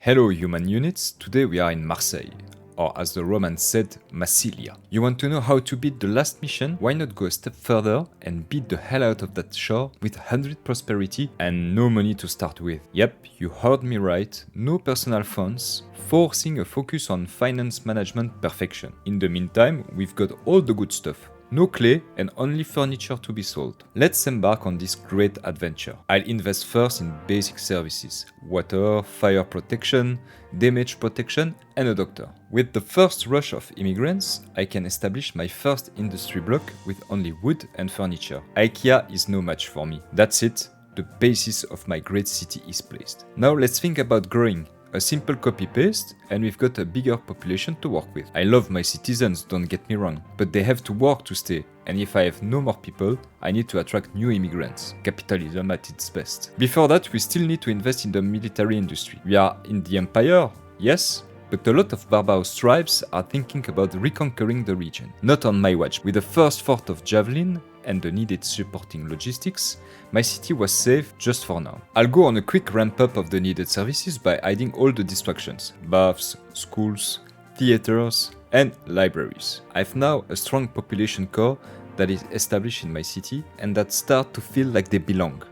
Hello human units, today we are in Marseille, or as the Romans said, Massilia. You want to know how to beat the last mission? Why not go a step further and beat the hell out of that shore with 100 prosperity and no money to start with? Yep, you heard me right, no personal funds, forcing a focus on finance management perfection. In the meantime, we've got all the good stuff. No clay and only furniture to be sold. Let's embark on this great adventure. I'll invest first in basic services, water, fire protection, damage protection and a doctor. With the first rush of immigrants, I can establish my first industry block with only wood and furniture. IKEA is no match for me. That's it, the basis of my great city is placed. Now let's think about growing. A simple copy-paste, and we've got a bigger population to work with. I love my citizens, don't get me wrong, but they have to work to stay, and if I have no more people, I need to attract new immigrants. Capitalism at its best. Before that, we still need to invest in the military industry. We are in the Empire, yes, but a lot of barbarous tribes are thinking about reconquering the region. Not on my watch. With the first fort of Javelin and the needed supporting logistics, my city was safe just for now. I'll go on a quick ramp up of the needed services by hiding all the distractions. Baths, schools, theaters, and libraries. I've now a strong population core that is established in my city and that start to feel like they belong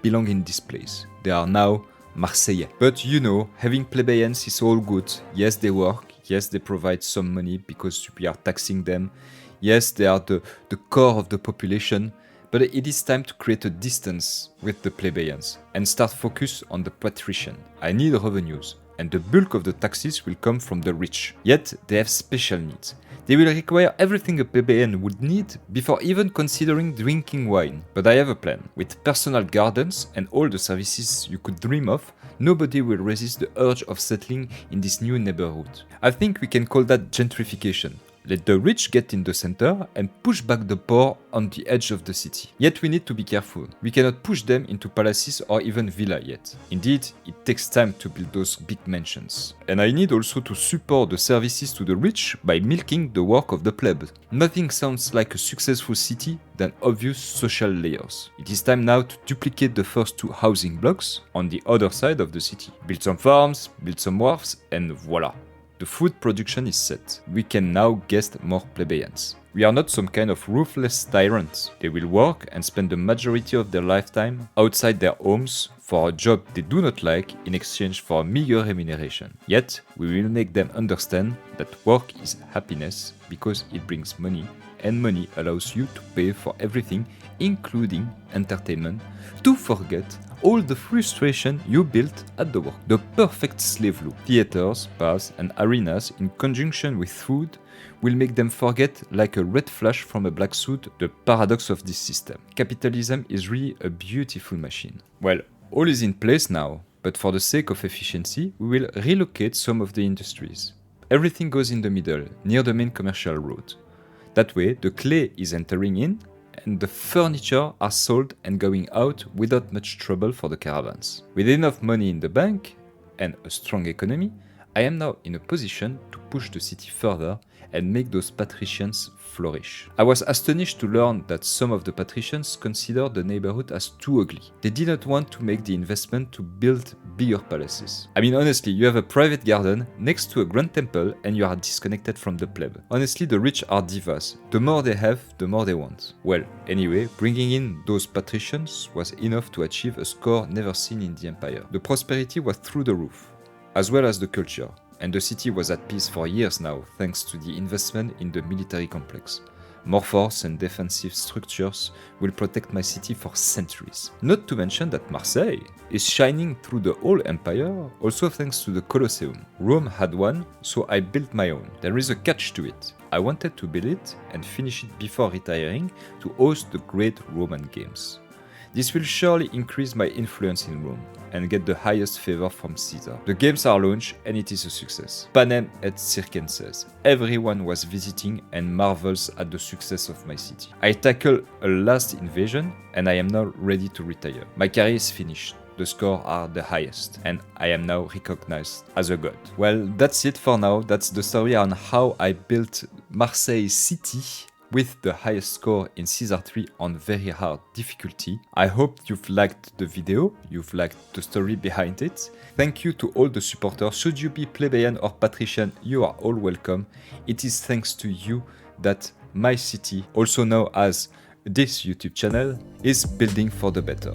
in this place. They are now Marseillais. But you know, having plebeians is all good. Yes, they work. Yes, they provide some money because we are taxing them. Yes, they are the core of the population. But it is time to create a distance with the plebeians and start focus on the patrician. I need revenues, and the bulk of the taxes will come from the rich. Yet, they have special needs. They will require everything a plebeian would need before even considering drinking wine. But I have a plan. With personal gardens and all the services you could dream of, nobody will resist the urge of settling in this new neighborhood. I think we can call that gentrification. Let the rich get in the center and push back the poor on the edge of the city. Yet we need to be careful. We cannot push them into palaces or even villas yet. Indeed, it takes time to build those big mansions. And I need also to support the services to the rich by milking the work of the pleb. Nothing sounds like a successful city than obvious social layers. It is time now to duplicate the first two housing blocks on the other side of the city. Build some farms, build some wharves, and voila. The food production is set. We can now guest more plebeians. We are not some kind of ruthless tyrants. They will work and spend the majority of their lifetime outside their homes for a job they do not like in exchange for a meager remuneration. Yet, we will make them understand that work is happiness because it brings money, and money allows you to pay for everything, including entertainment, to forget all the frustration you built at the work. The perfect slave loop. Theaters, bars, and arenas in conjunction with food will make them forget like a red flash from a black suit the paradox of this system. Capitalism is really a beautiful machine. Well, all is in place now, but for the sake of efficiency, we will relocate some of the industries. Everything goes in the middle, near the main commercial road. That way, the clay is entering in, and the furniture are sold and going out without much trouble for the caravans. With enough money in the bank and a strong economy, I am now in a position to push the city further and make those patricians flourish. I was astonished to learn that some of the patricians considered the neighborhood as too ugly. They did not want to make the investment to build bigger palaces. I mean, honestly, you have a private garden next to a grand temple and you are disconnected from the pleb. Honestly, the rich are divas. The more they have, the more they want. Well, anyway, bringing in those patricians was enough to achieve a score never seen in the empire. The prosperity was through the roof, as well as the culture. And the city was at peace for years now, thanks to the investment in the military complex. More force and defensive structures will protect my city for centuries. Not to mention that Marseille is shining through the whole empire, also thanks to the Colosseum. Rome had one, so I built my own. There is a catch to it. I wanted to build it and finish it before retiring to host the great Roman games. This will surely increase my influence in Rome and get the highest favor from Caesar. The games are launched and it is a success. Panem et circenses. Everyone was visiting and marvels at the success of my city. I tackle a last invasion and I am now ready to retire. My career is finished. The scores are the highest and I am now recognized as a god. Well, that's it for now. That's the story on how I built Marseille city with the highest score in Caesar 3 on very hard difficulty. I hope you've liked the video, you've liked the story behind it. Thank you to all the supporters. Should you be plebeian or patrician, you are all welcome. It is thanks to you that my city, also known as this YouTube channel, is building for the better.